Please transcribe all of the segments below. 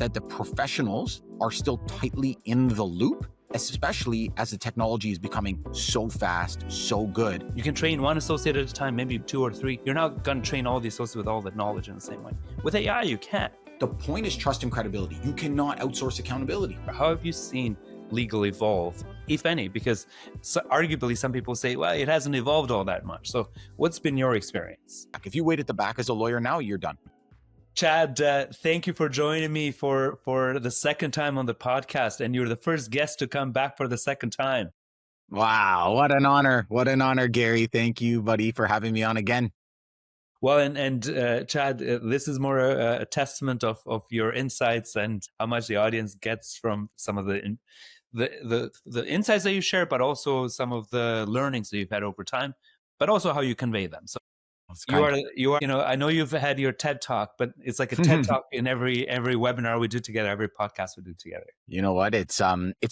that the professionals are still tightly in the loop, especially as the technology is becoming so fast, so good. You can train one associate at a time, maybe 2 or 3. You're not going to train all the associates with all that knowledge in the same way. With AI, you can't. The point is trust and credibility. You cannot outsource accountability. How have you seen legal evolve, if any? Because arguably some people say, well, it hasn't evolved all that much. So what's been your experience? If you wait at the back as a lawyer now, you're done. Chad, thank you for joining me for the second time on the podcast. And you're the first guest to come back for the second time. Wow, what an honor. What an honor, Gary. Thank you, buddy, for having me on again. Well, and Chad, this is more a testament of your insights and how much the audience gets from some of the insights that you share, but also some of the learnings that you've had over time, but also how you convey them. So you are, I know you've had your TED Talk, but it's like a TED Talk in every webinar we do together, every podcast we do together. You know what? It's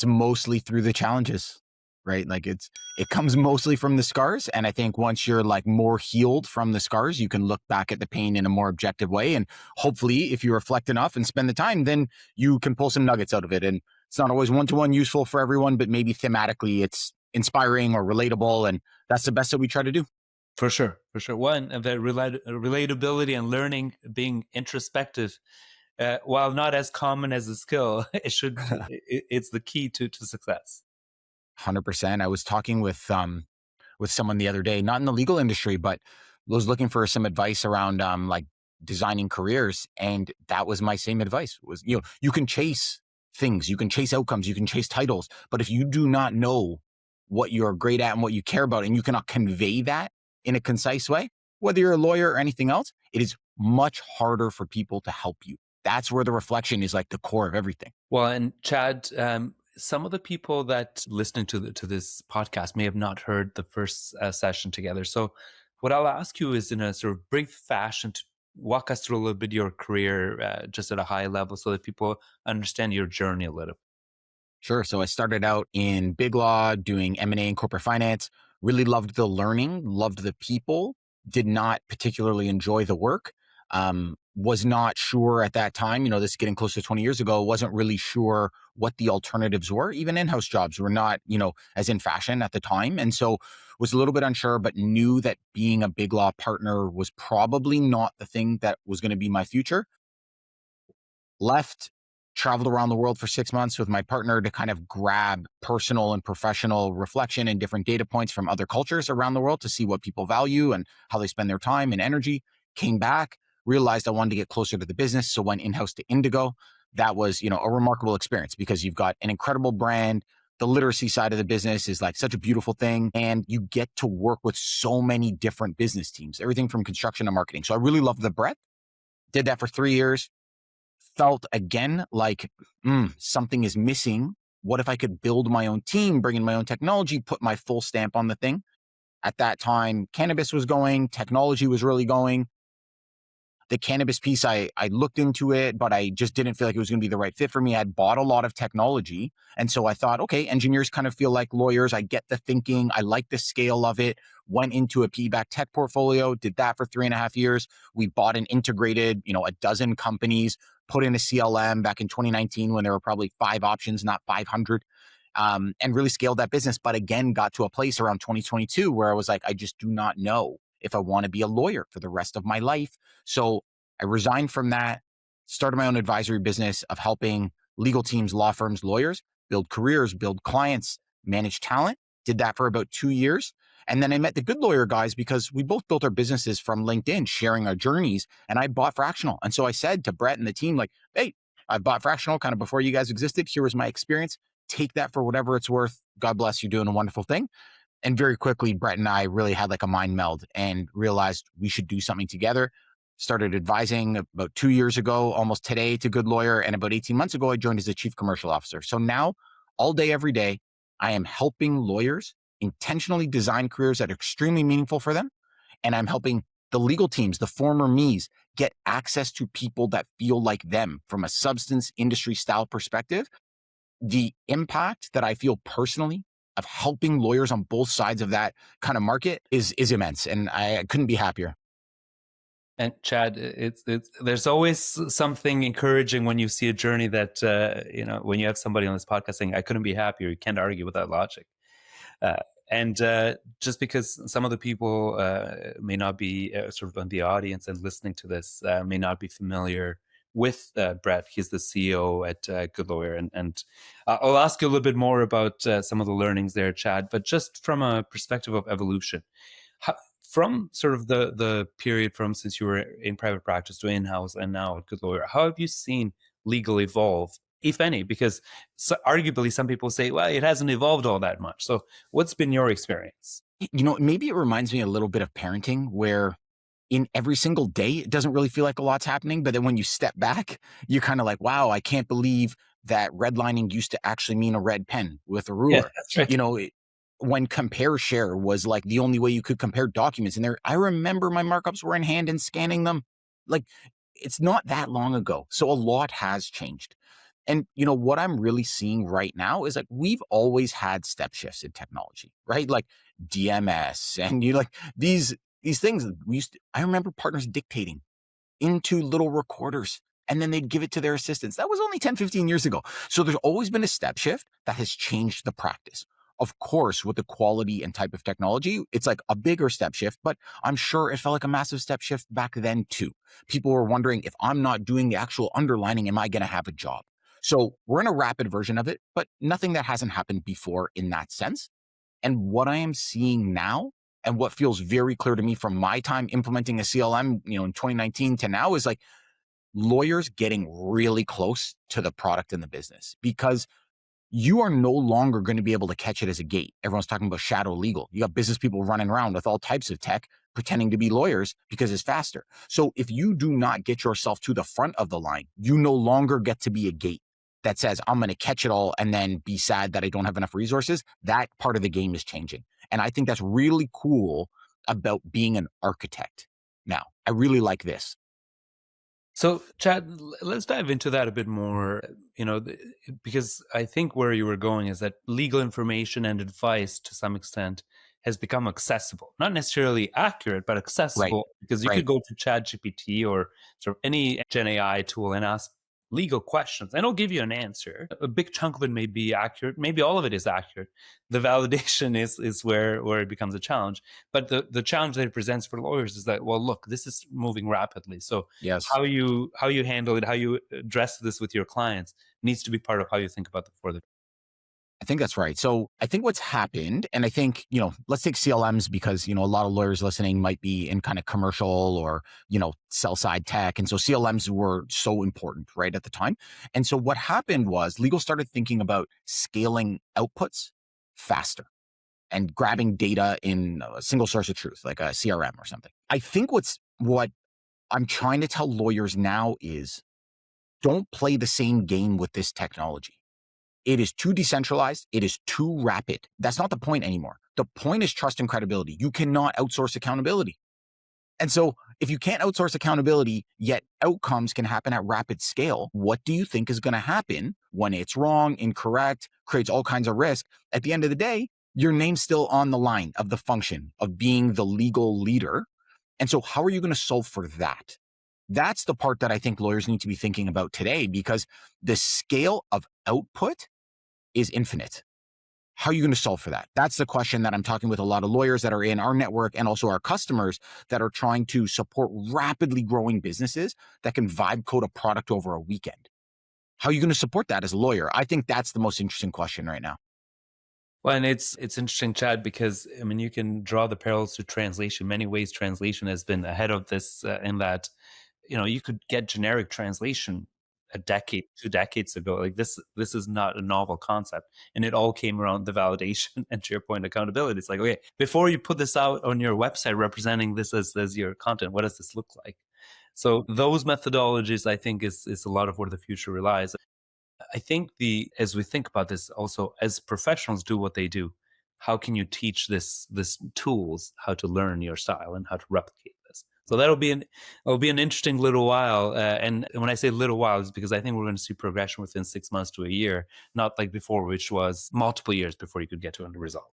mostly through the challenges, right? Like it comes mostly from the scars. And I think once you're like more healed from the scars, you can look back at the pain in a more objective way. And hopefully if you reflect enough and spend the time, then you can pull some nuggets out of it. And it's not always one-to-one useful for everyone, but maybe thematically it's inspiring or relatable. And that's the best that we try to do. For sure. One, the relatability and learning, being introspective, while not as common as a skill, it's the key to success. 100%. I was talking with someone the other day, not in the legal industry, but was looking for some advice around like designing careers. And that was my same advice was, you can chase things, you can chase outcomes, you can chase titles, but if you do not know what you're great at and what you care about, and you cannot convey that in a concise way, whether you're a lawyer or anything else, it is much harder for people to help you. That's where the reflection is like the core of everything. Well, and Chad, some of the people that listening to this podcast may have not heard the first session together. So what I'll ask you is in a sort of brief fashion to walk us through a little bit your career, just at a high level so that people understand your journey a little. Sure. So I started out in big law doing M&A and corporate finance, really loved the learning, loved the people, did not particularly enjoy the work. Was not sure at that time, this is getting close to 20 years ago, wasn't really sure what the alternatives were. Even in-house jobs were not, as in fashion at the time. And so was a little bit unsure, but knew that being a big law partner was probably not the thing that was going to be my future. Left, traveled around the world for 6 months with my partner to kind of grab personal and professional reflection and different data points from other cultures around the world to see what people value and how they spend their time and energy. Came back, realized I wanted to get closer to the business, so went in-house to Indigo. That was, a remarkable experience because you've got an incredible brand. The literacy side of the business is like such a beautiful thing, and you get to work with so many different business teams, everything from construction to marketing. So I really loved the breadth. Did that for 3 years. Felt again like something is missing. What if I could build my own team, bring in my own technology, put my full stamp on the thing? At that time, cannabis was going, technology was really going. The cannabis piece, I looked into it, but I just didn't feel like it was going to be the right fit for me. I'd bought a lot of technology. And so I thought, okay, engineers kind of feel like lawyers. I get the thinking. I like the scale of it. Went into a PE-backed tech portfolio, did that for 3.5 years. We bought and integrated, a dozen companies, put in a CLM back in 2019 when there were probably 5 options, not 500, and really scaled that business. But again, got to a place around 2022 where I was like, I just do not know if I want to be a lawyer for the rest of my life. So I resigned from that, started my own advisory business of helping legal teams, law firms, lawyers build careers, build clients, manage talent. Did that for about 2 years. And then I met the Goodlawyer guys because we both built our businesses from LinkedIn, sharing our journeys. And I bought Fractional. And so I said to Brett and the team, like, hey, I bought Fractional kind of before you guys existed. Here was my experience. Take that for whatever it's worth. God bless you, doing a wonderful thing. And very quickly, Brett and I really had like a mind meld and realized we should do something together. Started advising about 2 years ago, almost today, to Goodlawyer. And about 18 months ago, I joined as a chief commercial officer. So now, all day, every day, I am helping lawyers intentionally design careers that are extremely meaningful for them. And I'm helping the legal teams, the former me's, get access to people that feel like them from a substance industry style perspective. The impact that I feel personally of helping lawyers on both sides of that kind of market is immense. And I couldn't be happier. And Chad, it's there's always something encouraging when you see a journey that when you have somebody on this podcast saying, "I couldn't be happier." You can't argue with that logic. Uh, and just because some of the people may not be sort of in the audience and listening to this may not be familiar with Brett, he's the CEO at Goodlawyer, and I'll ask you a little bit more about some of the learnings there, Chad. But just from a perspective of evolution, how, from sort of the period from since you were in private practice to in-house and now at Goodlawyer, how have you seen legal evolve, if any? Because arguably some people say, well, it hasn't evolved all that much. So what's been your experience? Maybe it reminds me a little bit of parenting where in every single day, it doesn't really feel like a lot's happening. But then when you step back, you're kind of like, wow, I can't believe that redlining used to actually mean a red pen with a Yeah, ruler. that's right. You know, it, when compare share was like the only way you could compare documents in there. I remember my markups were in hand and scanning them. Like it's not that long ago. So a lot has changed. And what I'm really seeing right now is like we've always had step shifts in technology, right? Like DMS and you like these things I remember partners dictating into little recorders and then they'd give it to their assistants. That was only 10, 15 years ago. So there's always been a step shift that has changed the practice. Of course, with the quality and type of technology, it's like a bigger step shift, but I'm sure it felt like a massive step shift back then too. People were wondering if I'm not doing the actual underlining, am I going to have a job? So we're in a rapid version of it, but nothing that hasn't happened before in that sense. And what I am seeing now and what feels very clear to me from my time implementing a CLM, in 2019 to now is like lawyers getting really close to the product and the business because you are no longer going to be able to catch it as a gate. Everyone's talking about shadow legal. You got business people running around with all types of tech pretending to be lawyers because it's faster. So if you do not get yourself to the front of the line, you no longer get to be a gate that says, I'm going to catch it all and then be sad that I don't have enough resources. That part of the game is changing. And I think that's really cool about being an architect. Now, I really like this. So, Chad, let's dive into that a bit more, because I think where you were going is that legal information and advice to some extent has become accessible, not necessarily accurate, but Right. accessible, because you could Right. go to ChatGPT or sort of any Gen AI tool and ask legal questions, and it'll give you an answer. A big chunk of it may be accurate, maybe all of it is accurate. The validation is where it becomes a challenge. But the challenge that it presents for lawyers is that, well, look, this is moving rapidly. So Yes. how you handle it, how you address this with your clients needs to be part of how you think about the further. I think that's right. So I think what's happened, and I think, let's take CLMs because, a lot of lawyers listening might be in kind of commercial or, sell side tech. And so CLMs were so important right at the time. And so what happened was legal started thinking about scaling outputs faster and grabbing data in a single source of truth, like a CRM or something. I think what I'm trying to tell lawyers now is don't play the same game with this technology. It is too decentralized. It is too rapid. That's not the point anymore. The point is trust and credibility. You cannot outsource accountability. And so if you can't outsource accountability, yet outcomes can happen at rapid scale, what do you think is going to happen when it's wrong, incorrect, creates all kinds of risk? At the end of the day, your name's still on the line of the function of being the legal leader. And so how are you going to solve for that? That's the part that I think lawyers need to be thinking about today because the scale of output is infinite. How are you going to solve for that? That's the question that I'm talking with a lot of lawyers that are in our network and also our customers that are trying to support rapidly growing businesses that can vibe code a product over a weekend. How are you going to support that as a lawyer? I think that's the most interesting question right now. Well, and it's interesting, Chad, because I mean you can draw the parallels to translation. Many ways translation has been ahead of this in that you could get generic translation a decade, 2 decades ago. Like this is not a novel concept, and it all came around the validation and, to your point, accountability. It's like, okay, before you put this out on your website representing this as your content, what does this look like? So those methodologies, I think, is a lot of where the future relies. I think as we think about this also, as professionals do what they do, how can you teach this tools how to learn your style and how to replicate this? So it'll be an interesting little while. And when I say little while, it's because I think we're going to see progression within 6 months to a year, not like before, which was multiple years before you could get to a result.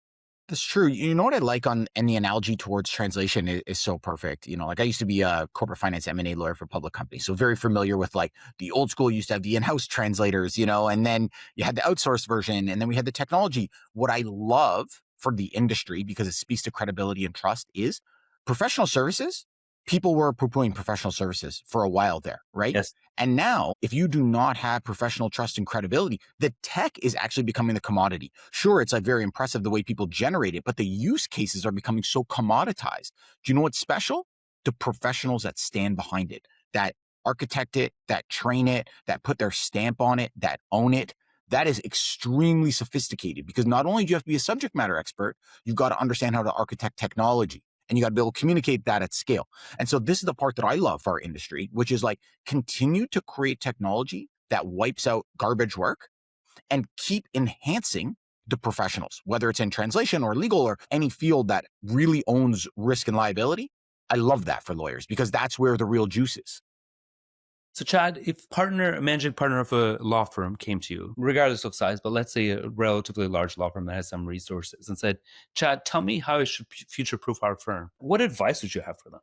That's true. You know what I like on, and the analogy towards translation is so perfect. Like I used to be a corporate finance M&A lawyer for public companies. So very familiar with like the old school used to have the in-house translators, and then you had the outsourced version, and then we had the technology. What I love for the industry, because it speaks to credibility and trust, is professional services. People were poo-pooing professional services for a while there, right? Yes. And now, if you do not have professional trust and credibility, the tech is actually becoming the commodity. Sure, it's like very impressive the way people generate it, but the use cases are becoming so commoditized. Do you know what's special? The professionals that stand behind it, that architect it, that train it, that put their stamp on it, that own it. That is extremely sophisticated, because not only do you have to be a subject matter expert, you've got to understand how to architect technology, and you got to be able to communicate that at scale. And so this is the part that I love for our industry, which is like continue to create technology that wipes out garbage work and keep enhancing the professionals, whether it's in translation or legal or any field that really owns risk and liability. I love that for lawyers, because that's where the real juice is. So Chad, if a managing partner of a law firm came to you, regardless of size, but let's say a relatively large law firm that has some resources, and said, Chad, tell me how I should future-proof our firm, what advice would you have for them?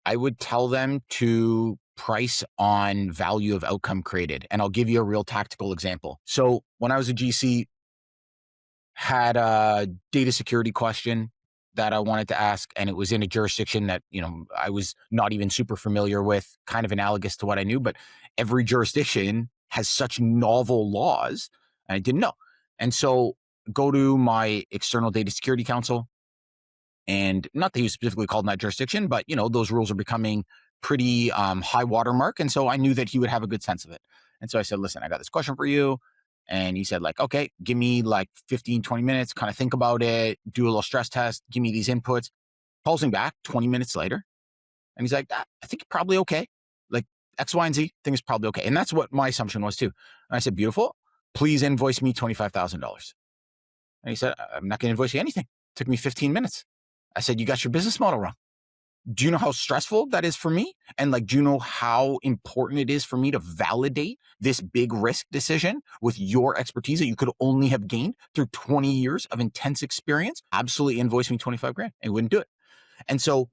I would tell them to price on value of outcome created. And I'll give you a real tactical example. So when I was a GC, had a data security question that I wanted to ask, and it was in a jurisdiction that, I was not even super familiar with, kind of analogous to what I knew, but every jurisdiction has such novel laws, and I didn't know. And so go to my external data security counsel, and not that he was specifically called in that jurisdiction, but those rules are becoming pretty high watermark. And so I knew that he would have a good sense of it. And so I said, listen, I got this question for you. And he said, like, okay, give me like 15, 20 minutes, kind of think about it, do a little stress test, give me these inputs. Calls me back 20 minutes later. And he's like, I think you're probably okay. Like X, Y, and Z, think it's probably okay. And that's what my assumption was too. And I said, beautiful. Please invoice me $25,000. And he said, I'm not going to invoice you anything. It took me 15 minutes. I said, you got your business model wrong. Do you know how stressful that is for me? And like, do you know how important it is for me to validate this big risk decision with your expertise that you could only have gained through 20 years of intense experience? Absolutely invoice me 25 grand. And he wouldn't do it. And so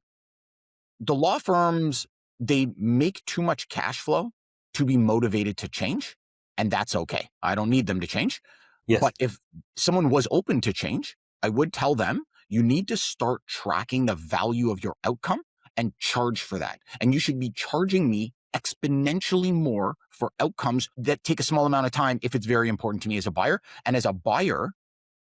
the law firms, they make too much cash flow to be motivated to change. And that's okay. I don't need them to change. Yes. But if someone was open to change, I would tell them, you need to start tracking the value of your outcome and charge for that. And you should be charging me exponentially more for outcomes that take a small amount of time if it's very important to me as a buyer. And as a buyer,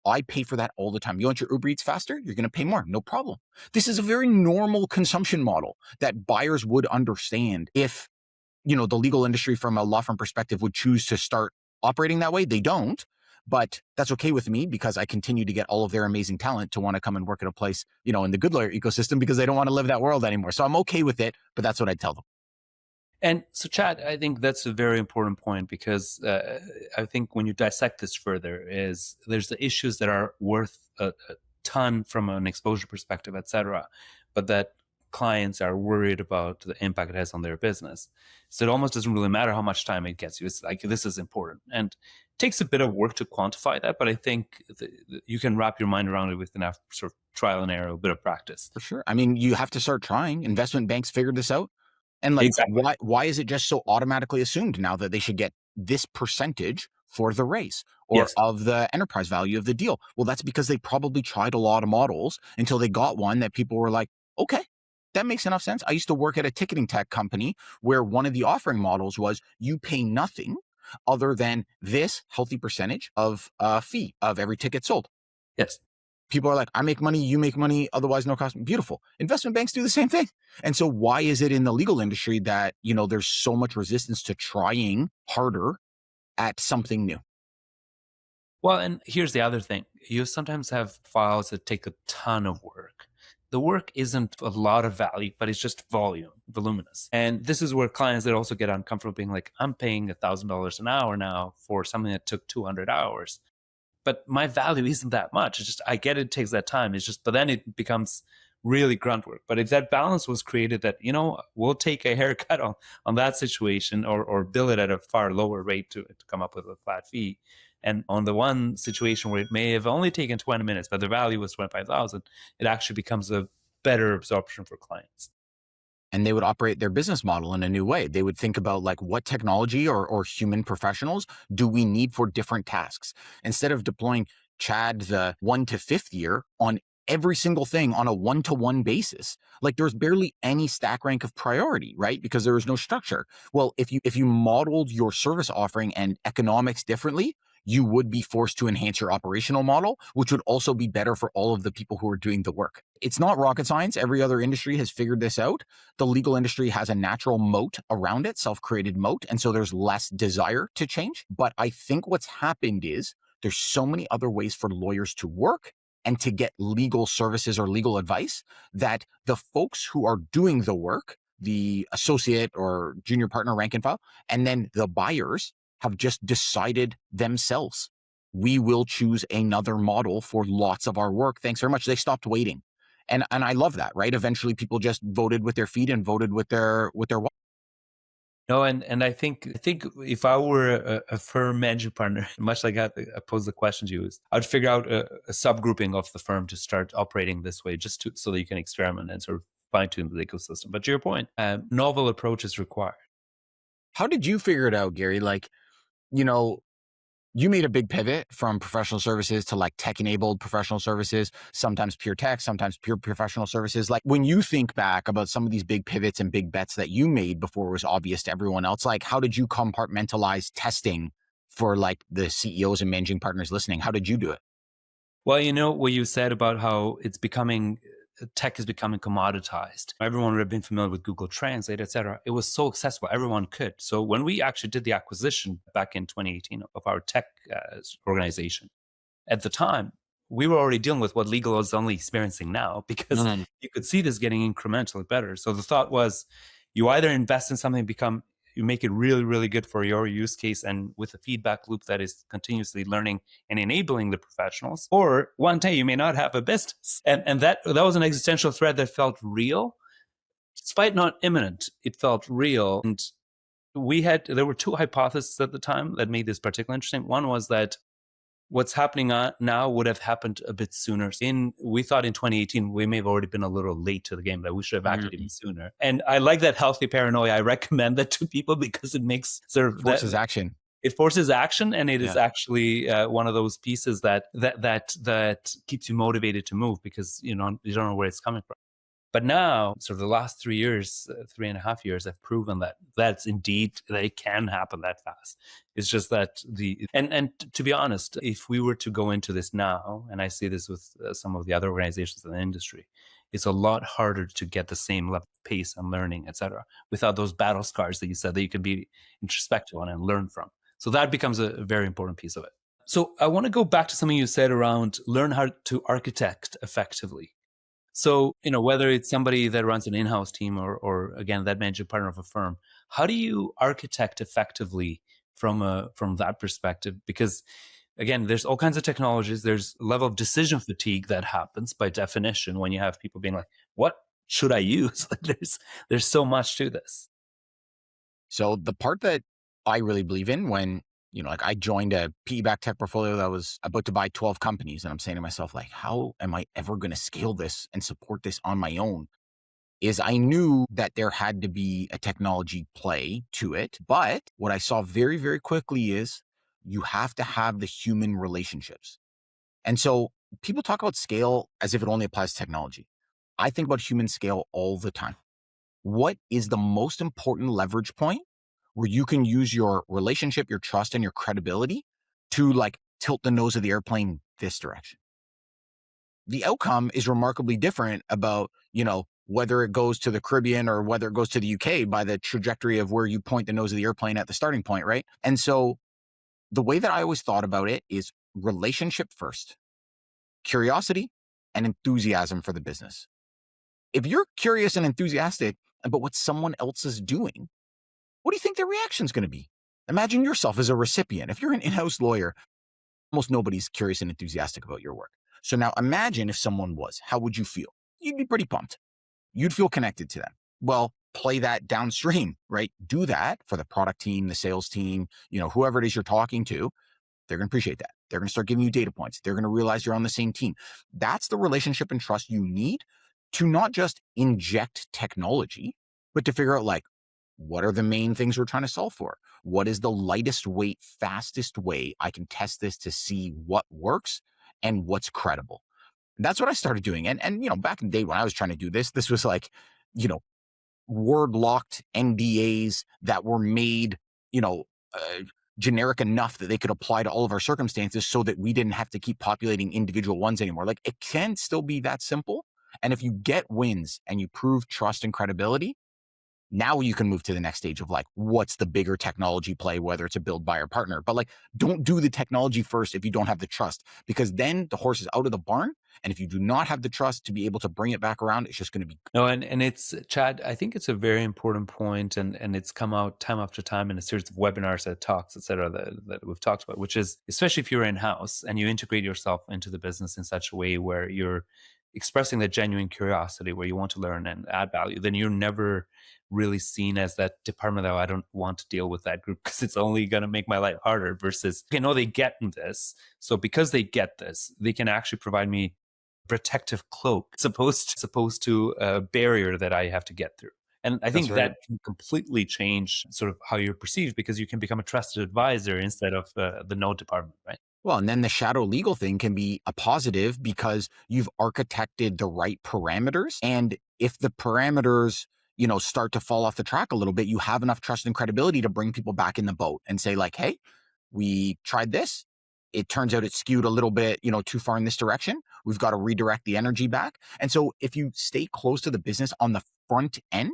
I pay for that all the time. You want your Uber Eats faster? You're going to pay more. No problem. This is a very normal consumption model that buyers would understand if, the legal industry from a law firm perspective would choose to start operating that way. They don't. But that's okay with me, because I continue to get all of their amazing talent to want to come and work at a place, in the Goodlawyer ecosystem, because they don't want to live that world anymore. So I'm okay with it, but that's what I tell them. And so, Chad, I think that's a very important point, because I think when you dissect this further, there's the issues that are worth a ton from an exposure perspective, et cetera, but that clients are worried about the impact it has on their business. So it almost doesn't really matter how much time it gets you. It's like, this is important. And it takes a bit of work to quantify that, but I think you can wrap your mind around it with enough sort of trial and error, a bit of practice. For sure. I mean, you have to start trying. Investment banks figured this out. And like, Exactly. why is it just so automatically assumed now that they should get this percentage for the raise or Yes. of the enterprise value of the deal? Well, that's because they probably tried a lot of models until they got one that people were like, okay, that makes enough sense. I used to work at a ticketing tech company where one of the offering models was you pay nothing other than this healthy percentage of a fee of every ticket sold. Yes. People are like, I make money, you make money, otherwise no cost. Beautiful. Investment banks do the same thing. And so why is it in the legal industry that, there's so much resistance to trying harder at something new? Well, and here's the other thing. You sometimes have files that take a ton of work. The work isn't a lot of value, but it's just voluminous. And this is where clients that also get uncomfortable being like, I'm paying $1,000 an hour now for something that took 200 hours. But my value isn't that much. It's just, I get it takes that time. But then it becomes really grunt work. But if that balance was created that, we'll take a haircut on that situation or bill it at a far lower rate to come up with a flat fee, And on the one situation where it may have only taken 20 minutes, but the value was 25,000, it actually becomes a better absorption for clients. And they would operate their business model in a new way. They would think about like what technology or human professionals do we need for different tasks? Instead of deploying Chad the 1 to 5th year on every single thing on a 1-to-1 basis. Like there's barely any stack rank of priority, right? Because there is no structure. Well, if you modeled your service offering and economics differently, you would be forced to enhance your operational model, which would also be better for all of the people who are doing the work. It's not rocket science. Every other industry has figured this out. The legal industry has a natural moat around it, self-created moat. And so there's less desire to change. But I think what's happened is there's so many other ways for lawyers to work and to get legal services or legal advice that the folks who are doing the work, the associate or junior partner rank and file, and then the buyers have just decided themselves, we will choose another model for lots of our work. Thanks very much. They stopped waiting. And I love that, right? Eventually people just voted with their feet and voted with their No, and I think if I were a firm managing partner, much like I posed the question to you, is I'd figure out a subgrouping of the firm to start operating this way, just so that you can experiment and sort of fine tune the ecosystem. But to your point, novel approach is required. How did you figure it out, Gary? Like, you know, you made a big pivot from professional services to like tech-enabled professional services, sometimes pure tech, sometimes pure professional services. Like when you think back about some of these big pivots and big bets that you made before it was obvious to everyone else, like how did you compartmentalize testing for like the CEOs and managing partners listening? How did you do it? Well, you know what you said about how tech is becoming commoditized. Everyone would have been familiar with Google Translate, et cetera. It was so accessible. Everyone could. So when we actually did the acquisition back in 2018 of our tech organization, at the time, we were already dealing with what legal is only experiencing now because you could see this getting incrementally better. So the thought was you either invest in something, you make it really, really good for your use case and with a feedback loop that is continuously learning and enabling the professionals, or one day you may not have a business. And that was an existential threat that felt real. Despite not imminent, it felt real. And there were two hypotheses at the time that made this particularly interesting. One was that what's happening now would have happened a bit sooner. We thought in 2018, we may have already been a little late to the game, that we should have acted even sooner. And I like that healthy paranoia. I recommend that to people because it makes forces action. It forces action, and it is actually one of those pieces that keeps you motivated to move because you don't know where it's coming from. But now, sort of the last 3 years, 3.5 years, have proven that it can happen that fast. It's just that and to be honest, if we were to go into this now, and I see this with some of the other organizations in the industry, it's a lot harder to get the same level of pace and learning, et cetera, without those battle scars that you said that you can be introspective on and learn from. So that becomes a very important piece of it. So I want to go back to something you said around learn how to architect effectively. So, whether it's somebody that runs an in-house team or again, that managing partner of a firm, how do you architect effectively from that perspective? Because again, there's all kinds of technologies. There's a level of decision fatigue that happens by definition when you have people being like, what should I use? Like there's so much to this. So the part that I really believe in when, like I joined a PE-backed tech portfolio that was about to buy 12 companies. And I'm saying to myself, like, how am I ever going to scale this and support this on my own? Is I knew that there had to be a technology play to it. But what I saw very, very quickly is you have to have the human relationships. And so people talk about scale as if it only applies to technology. I think about human scale all the time. What is the most important leverage point where you can use your relationship, your trust, and your credibility to like tilt the nose of the airplane this direction? The outcome is remarkably different about, whether it goes to the Caribbean or whether it goes to the UK by the trajectory of where you point the nose of the airplane at the starting point, right? And so the way that I always thought about it is relationship first, curiosity and enthusiasm for the business. If you're curious and enthusiastic about what someone else is doing, what do you think their reaction is going to be? Imagine yourself as a recipient. If you're an in-house lawyer, almost nobody's curious and enthusiastic about your work. So now imagine if someone was, how would you feel? You'd be pretty pumped. You'd feel connected to them. Well, play that downstream, right? Do that for the product team, the sales team, whoever it is you're talking to. They're going to appreciate that. They're going to start giving you data points. They're going to realize you're on the same team. That's the relationship and trust you need to not just inject technology, but to figure out like, what are the main things we're trying to solve for? What is the lightest weight, fastest way I can test this to see what works and what's credible? And that's what I started doing. And back in the day when I was trying to do this, this was like, you know, word locked NDAs that were made, you know, uh, generic enough that they could apply to all of our circumstances so that we didn't have to keep populating individual ones anymore. Like it can still be that simple. And if you get wins and you prove trust and credibility, now you can move to the next stage of like, what's the bigger technology play, whether it's a build, buy, or partner. But like, don't do the technology first if you don't have the trust, because then the horse is out of the barn. And if you do not have the trust to be able to bring it back around, it's just going to be. No, and it's Chad, I think it's a very important point, and it's come out time after time in a series of webinars and talks, et cetera, that we've talked about, which is, especially if you're in-house and you integrate yourself into the business in such a way where you're expressing that genuine curiosity, where you want to learn and add value, then you're never really seen as that department that, "Oh, I don't want to deal with that group because it's only going to make my life harder," versus, okay, no, they get this. So because they get this, they can actually provide me protective cloak, supposed to a barrier that I have to get through. And I That's think right. that can completely change sort of how you're perceived, because you can become a trusted advisor instead of the no department, right? Well, and then the shadow legal thing can be a positive because you've architected the right parameters. And if the parameters, start to fall off the track a little bit, you have enough trust and credibility to bring people back in the boat and say like, hey, we tried this. It turns out it skewed a little bit, too far in this direction. We've got to redirect the energy back. And so if you stay close to the business on the front end,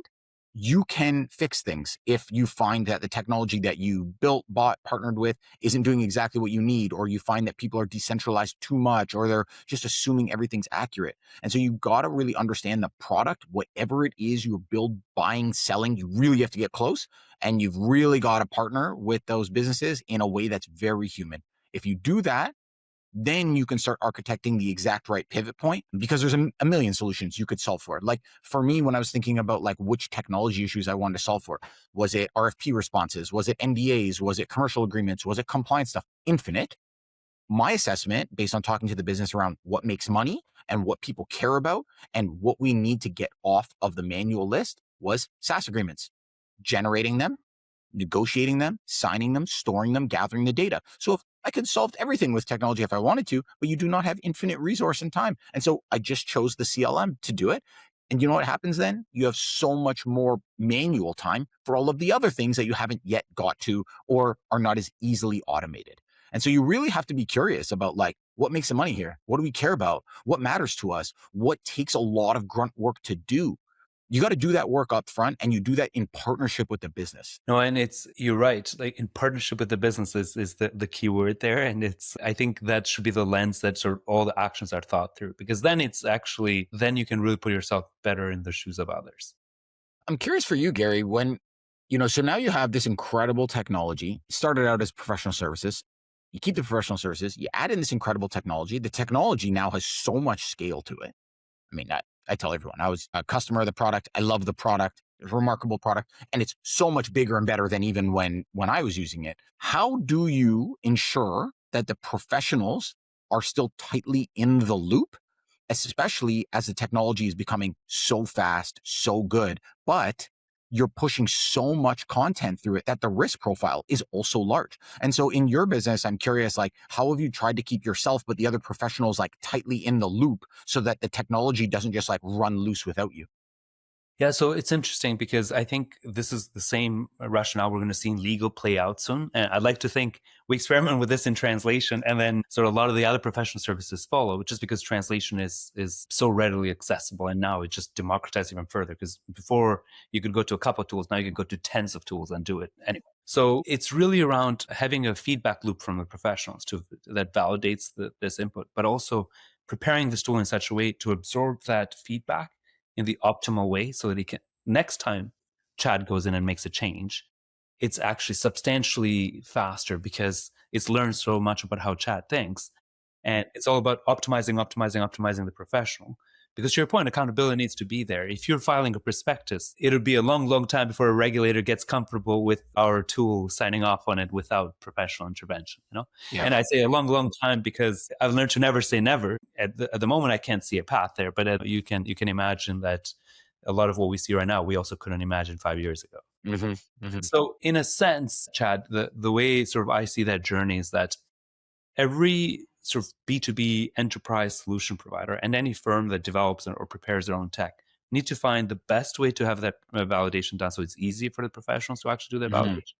you can fix things if you find that the technology that you built, bought, partnered with isn't doing exactly what you need, or you find that people are decentralized too much, or they're just assuming everything's accurate. And so you got to really understand the product, whatever it is you build, buying, selling, you really have to get close, and you've really got to partner with those businesses in a way that's very human. If you do that, then you can start architecting the exact right pivot point, because there's a million solutions you could solve for it. Like for me, when I was thinking about like which technology issues I wanted to solve for, was it RFP responses? Was it NDAs? Was it commercial agreements? Was it compliance stuff? Infinite. My assessment, based on talking to the business around what makes money and what people care about and what we need to get off of the manual list, was SaaS agreements, generating them, negotiating them, signing them, storing them, gathering the data. So if I could solve everything with technology if I wanted to, but you do not have infinite resource and time. And so I just chose the CLM to do it. And you know what happens then? You have so much more manual time for all of the other things that you haven't yet got to or are not as easily automated. And so you really have to be curious about like, what makes the money here? What do we care about? What matters to us? What takes a lot of grunt work to do? You got to do that work up front, and you do that in partnership with the business. No, and you're right. Like in partnership with the business is the key word there. And I think that should be the lens that sort of all the actions are thought through, because then then you can really put yourself better in the shoes of others. I'm curious for you, Gary, so now you have this incredible technology, started out as professional services. You keep the professional services, you add in this incredible technology. The technology now has so much scale to it. I mean, I tell everyone I was a customer of the product. I love the product. It's a remarkable product. And it's so much bigger and better than even when I was using it. How do you ensure that the professionals are still tightly in the loop, especially as the technology is becoming so fast, so good, but you're pushing so much content through it that the risk profile is also large. And so in your business, I'm curious, like, how have you tried to keep yourself, but the other professionals like tightly in the loop so that the technology doesn't just like run loose without you? Yeah, so it's interesting because I think this is the same rationale we're going to see in legal play out soon. And I'd like to think we experiment with this in translation, and then sort of a lot of the other professional services follow, just because translation is so readily accessible. And now it just democratized even further, because before you could go to a couple of tools, now you can go to tens of tools and do it anyway. So it's really around having a feedback loop from the professionals that validates this input, but also preparing this tool in such a way to absorb that feedback in the optimal way, so that he can, next time Chad goes in and makes a change, it's actually substantially faster because it's learned so much about how Chad thinks. And it's all about optimizing the professional. Because to your point, accountability needs to be there. If you're filing a prospectus, it'll be a long, long time before a regulator gets comfortable with our tool signing off on it without professional intervention, Yeah. And I say a long, long time because I've learned to never say never. At the moment, I can't see a path there, but you can imagine that a lot of what we see right now, we also couldn't imagine 5 years ago. So in a sense, Chad, the way sort of I see that journey is that every sort of B2B enterprise solution provider and any firm that develops or prepares their own tech need to find the best way to have that validation done so it's easy for the professionals to actually do that validation.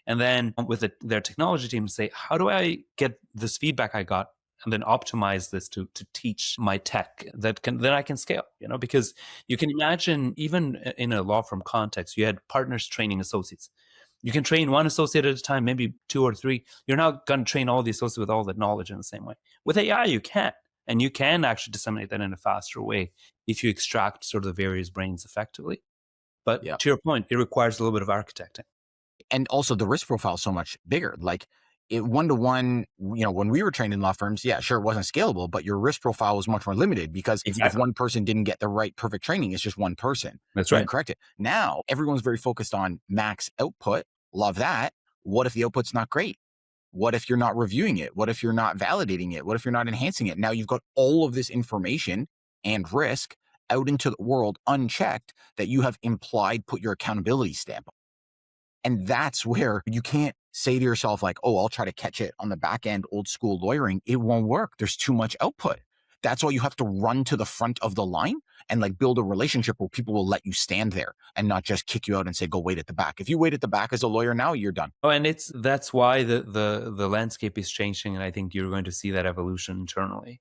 And then with their technology team say, how do I get this feedback I got and then optimize this to teach my tech that I can scale, because you can imagine even in a law firm context, you had partners training associates. You can train one associate at a time, maybe 2 or 3. You're not going to train all the associates with all that knowledge in the same way. With AI, you can. And you can actually disseminate that in a faster way if you extract sort of the various brains effectively. But to your point, it requires a little bit of architecting. And also the risk profile is so much bigger. Like it one-to-one, when we were trained in law firms, yeah, sure, it wasn't scalable, but your risk profile was much more limited because if one person didn't get the right perfect training, it's just one person. That's right. Correct it. Now everyone's very focused on max output. Love that. What if the output's not great? What if you're not reviewing it? What if you're not validating it? What if you're not enhancing it? Now you've got all of this information and risk out into the world unchecked that you have put your accountability stamp on. And that's where you can't say to yourself like, oh, I'll try to catch it on the back end, old school lawyering. It won't work. There's too much output. That's why you have to run to the front of the line and like build a relationship where people will let you stand there and not just kick you out and say, go wait at the back. If you wait at the back as a lawyer now, you're done. Oh, and that's why the landscape is changing. And I think you're going to see that evolution internally.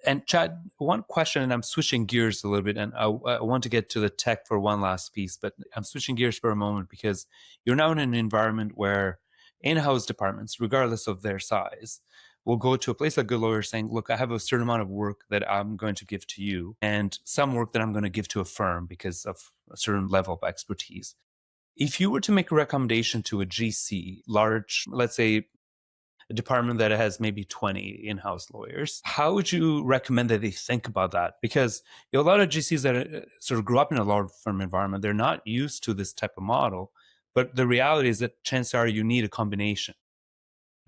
And Chad, one question, and I'm switching gears a little bit, and I want to get to the tech for one last piece, but I'm switching gears for a moment because you're now in an environment where in-house departments, regardless of their size, will go to a place like Goodlawyer saying, look, I have a certain amount of work that I'm going to give to you and some work that I'm going to give to a firm because of a certain level of expertise. If you were to make a recommendation to a GC, large, let's say, a department that has maybe 20 in-house lawyers, how would you recommend that they think about that? Because a lot of GCs that sort of grew up in a law firm environment, they're not used to this type of model. But the reality is that chances are you need a combination.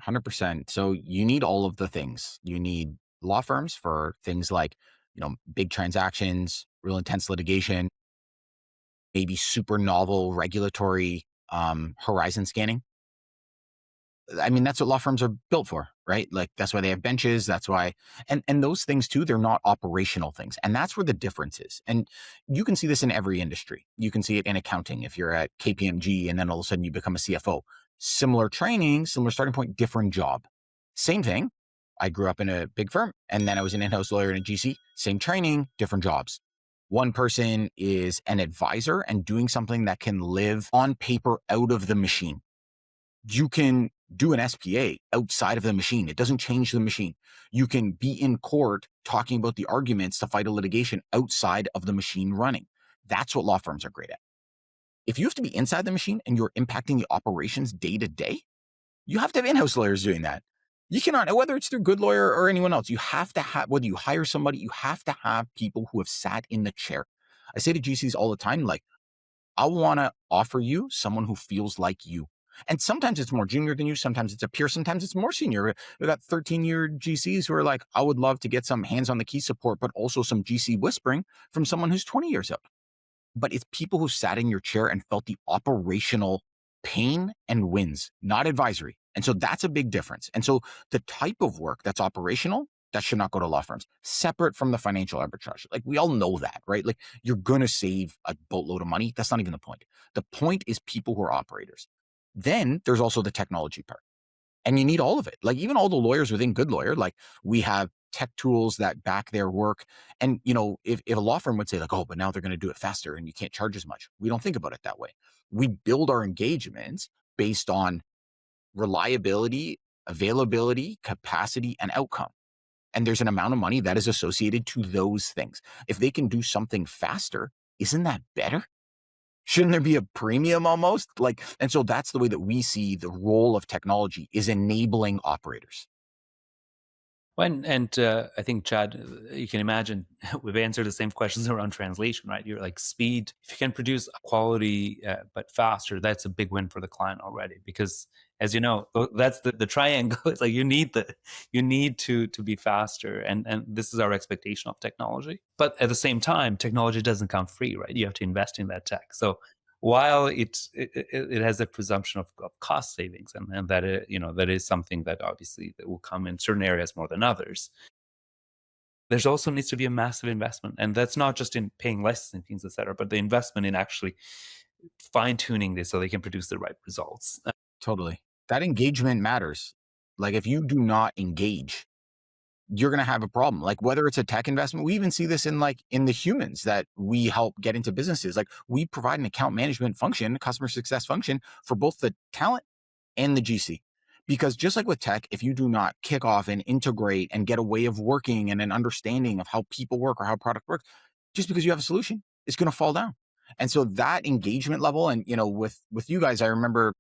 100%. So you need all of the things. You need law firms for things like, big transactions, real intense litigation, maybe super novel regulatory horizon scanning. I mean, that's what law firms are built for, right? Like that's why they have benches. That's why, and those things too, they're not operational things. And that's where the difference is. And you can see this in every industry. You can see it in accounting. If you're at KPMG and then all of a sudden you become a CFO, similar training, similar starting point, different job. Same thing. I grew up in a big firm and then I was an in-house lawyer in a GC, same training, different jobs. One person is an advisor and doing something that can live on paper out of the machine. You can do an SPA outside of the machine. It doesn't change the machine. You can be in court talking about the arguments to fight a litigation outside of the machine running. That's what law firms are great at. If you have to be inside the machine and you're impacting the operations day to day, you have to have in-house lawyers doing that. You cannot, whether it's through Goodlawyer or anyone else, you have to have, whether you hire somebody, you have to have people who have sat in the chair. I say to GCs all the time, like, I want to offer you someone who feels like you. And sometimes it's more junior than you. Sometimes it's a peer. Sometimes it's more senior. We've got 13-year GCs who are like, I would love to get some hands on the key support, but also some GC whispering from someone who's 20 years out. But it's people who sat in your chair and felt the operational pain and wins, not advisory. And so that's a big difference. And so the type of work that's operational, that should not go to law firms, separate from the financial arbitrage. Like we all know that, right? Like you're going to save a boatload of money. That's not even the point. The point is people who are operators. Then there's also the technology part. And you need all of it. Like even all the lawyers within Goodlawyer, like we have tech tools that back their work. And, if a law firm would say like, oh, but now they're going to do it faster and you can't charge as much. We don't think about it that way. We build our engagements based on reliability, availability, capacity, and outcome. And there's an amount of money that is associated to those things. If they can do something faster, isn't that better? Shouldn't there be a premium almost? And so that's the way that we see the role of technology is enabling operators. I think, Chad, you can imagine we've answered the same questions around translation, right? You're like speed. If you can produce quality but faster, that's a big win for the client already. Because as you know, that's the triangle. It's like you need to be faster, and this is our expectation of technology. But at the same time, technology doesn't come free, right? You have to invest in that tech. So while it has a presumption of cost savings, and that that is something that obviously that will come in certain areas more than others, there's also needs to be a massive investment, and that's not just in paying licensing fees, etc., but the investment in actually fine tuning this so they can produce the right results. Totally. That engagement matters. Like if you do not engage, you're going to have a problem. Like whether it's a tech investment, we even see this in like in the humans that we help get into businesses. Like we provide an account management function, customer success function for both the talent and the GC. Because just like with tech, if you do not kick off and integrate and get a way of working and an understanding of how people work or how product works, just because you have a solution, it's going to fall down. And so that engagement level, and with you guys, I remember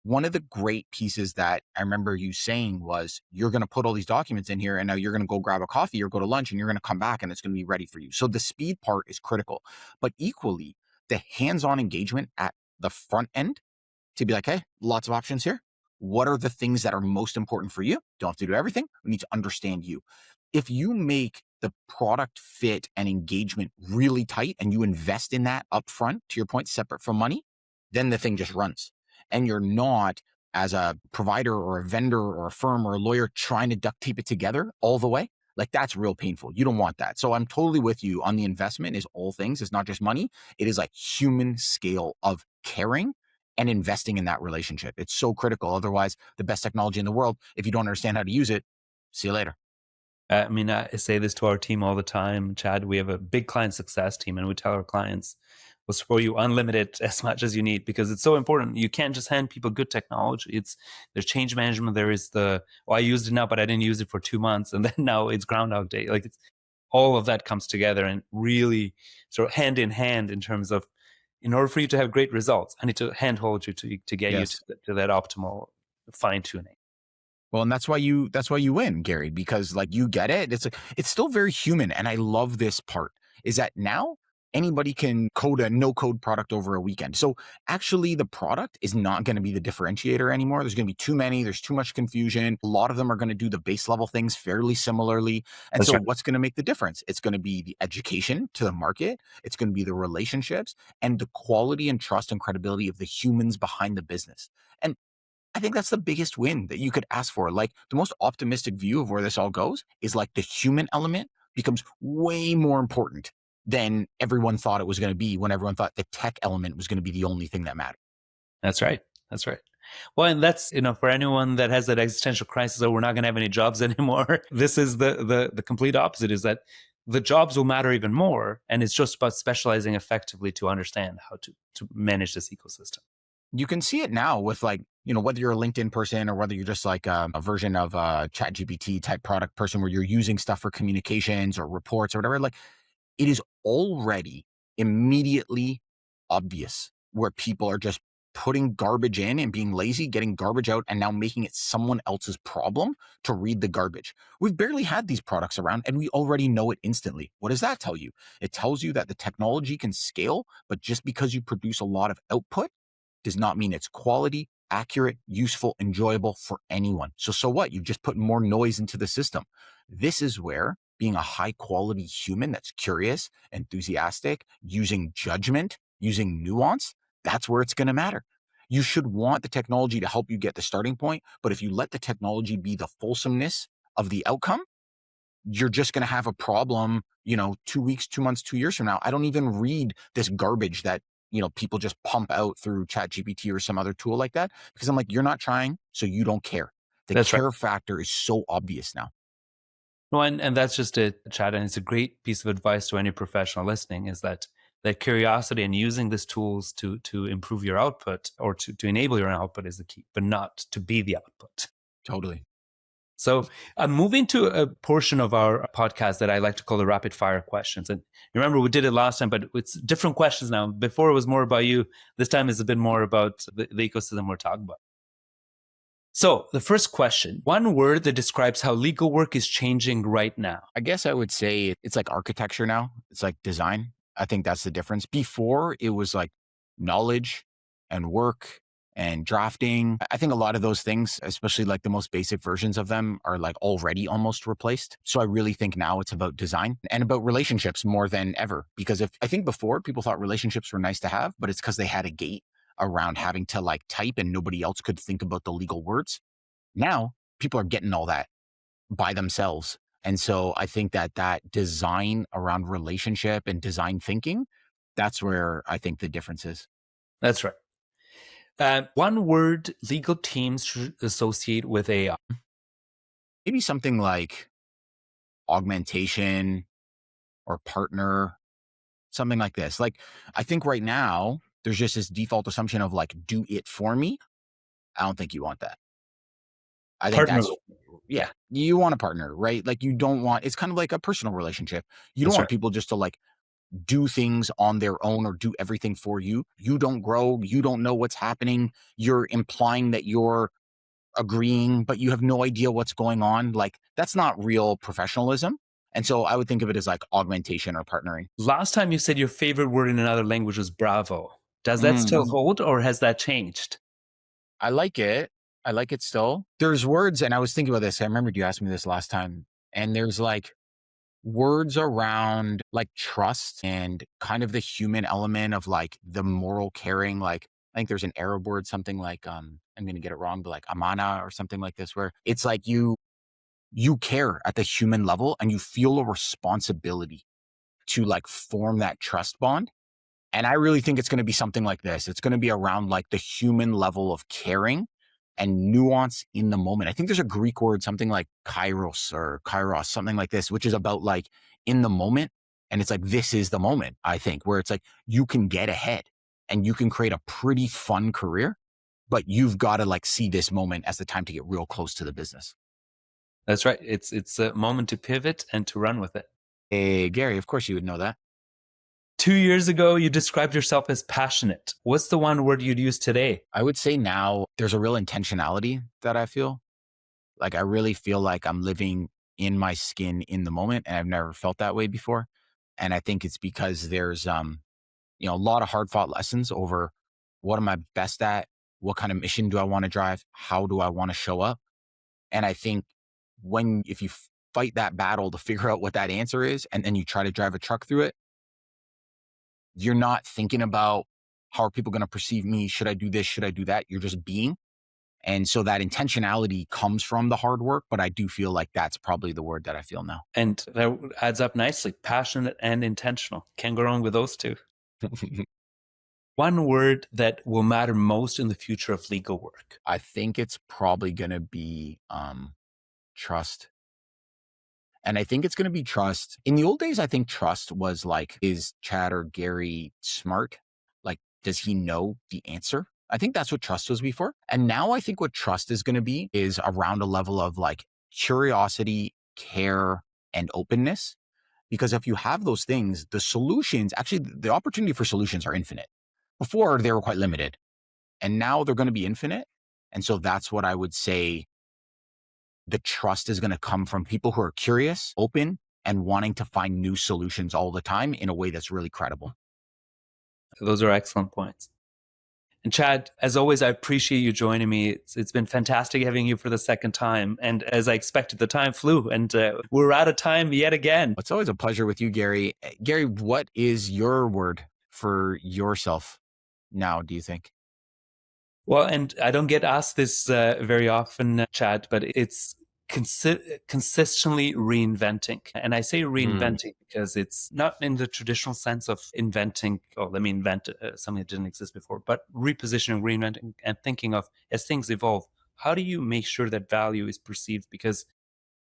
one of the great pieces that I remember you saying was, you're going to put all these documents in here and now you're going to go grab a coffee or go to lunch and you're going to come back and it's going to be ready for you. So the speed part is critical, but equally the hands-on engagement at the front end to be like, hey, lots of options here. What are the things that are most important for you? Don't have to do everything. We need to understand you. If you make the product fit and engagement really tight and you invest in that upfront, to your point, separate from money, then the thing just runs. And you're not, as a provider or a vendor or a firm or a lawyer, trying to duct tape it together all the way. Like that's real painful. You don't want that. So I'm totally with you on the investment is all things. It's not just money. It is like human scale of caring and investing in that relationship. It's so critical. Otherwise, the best technology in the world, if you don't understand how to use it, see you later. I mean, I say this to our team all the time, Chad. We have a big client success team, and we tell our clients, we'll support you unlimited as much as you need because it's so important. You can't just hand people good technology. There's change management. There is I used it now, but I didn't use it for 2 months, and then now it's Groundhog Day. Like it's all of that comes together and really sort of hand in hand in terms of, in order for you to have great results, I need to handhold you to get you Yes. to that optimal fine tuning. Well, and that's why you win, Gary, because like you get it. It's still very human. And I love this part is that now anybody can code a no code product over a weekend. So actually the product is not going to be the differentiator anymore. There's going to be too many, there's too much confusion. A lot of them are going to do the base level things fairly similarly. And That's so right. what's going to make the difference? It's going to be the education to the market. It's going to be the relationships and the quality and trust and credibility of the humans behind the business. And I think that's the biggest win that you could ask for. Like the most optimistic view of where this all goes is like the human element becomes way more important than everyone thought it was going to be when everyone thought the tech element was going to be the only thing that mattered. That's right. That's right. Well, and that's, for anyone that has that existential crisis, oh, we're not going to have any jobs anymore. This is the complete opposite, is that the jobs will matter even more. And it's just about specializing effectively to understand how to manage this ecosystem. You can see it now with like, whether you're a LinkedIn person or whether you're just like a version of a chat GPT type product person where you're using stuff for communications or reports or whatever, like it is already immediately obvious where people are just putting garbage in and being lazy, getting garbage out, and now making it someone else's problem to read the garbage. We've barely had these products around and we already know it instantly. What does that tell you? It tells you that the technology can scale, but just because you produce a lot of output does not mean it's quality, accurate, useful, enjoyable for anyone. So what? You've just put more noise into the system. This is where being a high quality human that's curious, enthusiastic, using judgment, using nuance, that's where it's going to matter. You should want the technology to help you get the starting point, but if you let the technology be the fulsomeness of the outcome, you're just going to have a problem, 2 weeks, 2 months, 2 years from now. I don't even read this garbage that, people just pump out through Chat GPT or some other tool like that, because I'm like, you're not trying, so you don't care. The That's right. care factor is so obvious now. No, and that's just it, Chad. And it's a great piece of advice to any professional listening, is that curiosity and using these tools to improve your output or to enable your output is the key, but not to be the output. Totally. So I'm moving to a portion of our podcast that I like to call the rapid fire questions. And remember, we did it last time, but it's different questions now. Before it was more about you. This time is a bit more about the ecosystem we're talking about. So the first question, one word that describes how legal work is changing right now. I guess I would say it's like architecture now. It's like design. I think that's the difference. Before it was like knowledge and work and drafting. I think a lot of those things, especially like the most basic versions of them, are like already almost replaced. So I really think now it's about design and about relationships more than ever. Because if I think before people thought relationships were nice to have, but it's because they had a gate around having to like type and nobody else could think about the legal words. Now people are getting all that by themselves. And so I think that that design around relationship and design thinking, that's where I think the difference is. That's right. One word legal teams should associate with AI. Maybe something like augmentation or partner, something like this. Like, I think right now there's just this default assumption of like, do it for me. I don't think you want that. I think Partner. that's, Yeah, yeah, you want a partner, right? Like, you don't want, it's kind of like a personal relationship. You don't that's want right. people just to like do things on their own or do everything for you. You don't grow. You don't know what's happening. You're implying that you're agreeing, but you have no idea what's going on. Like, that's not real professionalism. And so I would think of it as like augmentation or partnering. Last time you said your favorite word in another language was bravo. Does that still hold or has that changed? I like it. I like it still. There's words, and I was thinking about this. I remembered you asked me this last time. And there's like words around like trust and kind of the human element of like the moral caring. Like, I think there's an Arab word, something like I'm gonna get it wrong, but like amana or something like this, where it's like you care at the human level and you feel a responsibility to like form that trust bond. And I really think it's going to be something like this. It's going to be around like the human level of caring and nuance in the moment. I think there's a Greek word, something like kairos, something like this, which is about like in the moment. And it's like, this is the moment, I think, where it's like you can get ahead and you can create a pretty fun career, but you've got to like see this moment as the time to get real close to the business. That's right. It's a moment to pivot and to run with it. Hey, Gary, of course you would know that. 2 years ago, you described yourself as passionate. What's the one word you'd use today? I would say now there's a real intentionality that I feel. Like, I really feel like I'm living in my skin in the moment, and I've never felt that way before. And I think it's because there's, a lot of hard fought lessons over what am I best at? What kind of mission do I want to drive? How do I want to show up? And I think if you fight that battle to figure out what that answer is, and then you try to drive a truck through it, you're not thinking about how are people going to perceive me? Should I do this? Should I do that? You're just being. And so that intentionality comes from the hard work, but I do feel like that's probably the word that I feel now. And that adds up nicely. Passionate and intentional. Can't go wrong with those two. One word that will matter most in the future of legal work. I think it's probably going to be trust. And I think it's going to be trust. In the old days, I think trust was like, is Chad or Gary smart? Like, does he know the answer? I think that's what trust was before. And now I think what trust is going to be is around a level of like curiosity, care, and openness. Because if you have those things, the solutions, actually, the opportunity for solutions are infinite. Before, they were quite limited. And now they're going to be infinite. And so that's what I would say the trust is going to come from people who are curious, open, and wanting to find new solutions all the time in a way that's really credible. Those are excellent points. And Chad, as always, I appreciate you joining me. It's been fantastic having you for the second time. And as I expected, the time flew and we're out of time yet again. It's always a pleasure with you, Gary. Gary, what is your word for yourself now, do you think? Well, and I don't get asked this very often, Chad, but it's consistently reinventing. And I say reinventing because it's not in the traditional sense of inventing, oh, let me invent something that didn't exist before, but repositioning, reinventing, and thinking of as things evolve, how do you make sure that value is perceived? Because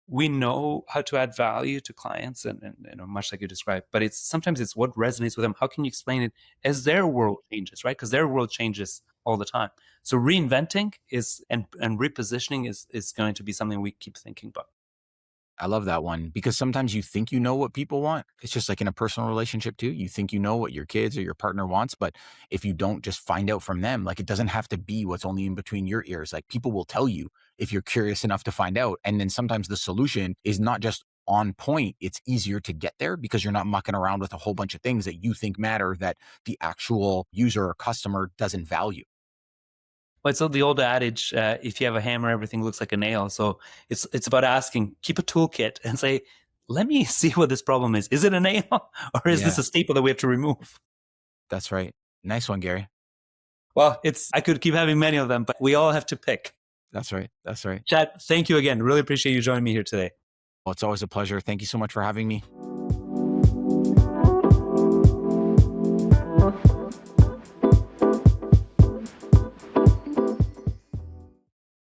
we know how to add value to clients and much like you described, but sometimes it's what resonates with them. How can you explain it as their world changes, right? Because their world changes all the time. So reinventing is and repositioning is going to be something we keep thinking about. I love that one, because sometimes you think you know what people want. It's just like in a personal relationship too. You think you know what your kids or your partner wants, but if you don't just find out from them, like it doesn't have to be what's only in between your ears. Like people will tell you if you're curious enough to find out. And then sometimes the solution is not just on point. It's easier to get there because you're not mucking around with a whole bunch of things that you think matter that the actual user or customer doesn't value. Well, it's the old adage, if you have a hammer, everything looks like a nail. So it's about asking, keep a toolkit and say, let me see what this problem is. Is it a nail or is Yeah, this a staple that we have to remove? that's right. Nice one, Gary. Well, I could keep having many of them, but we all have to pick. That's right. That's right. Chad, thank you again. Really appreciate you joining me here today. Well, it's always a pleasure. Thank you so much for having me.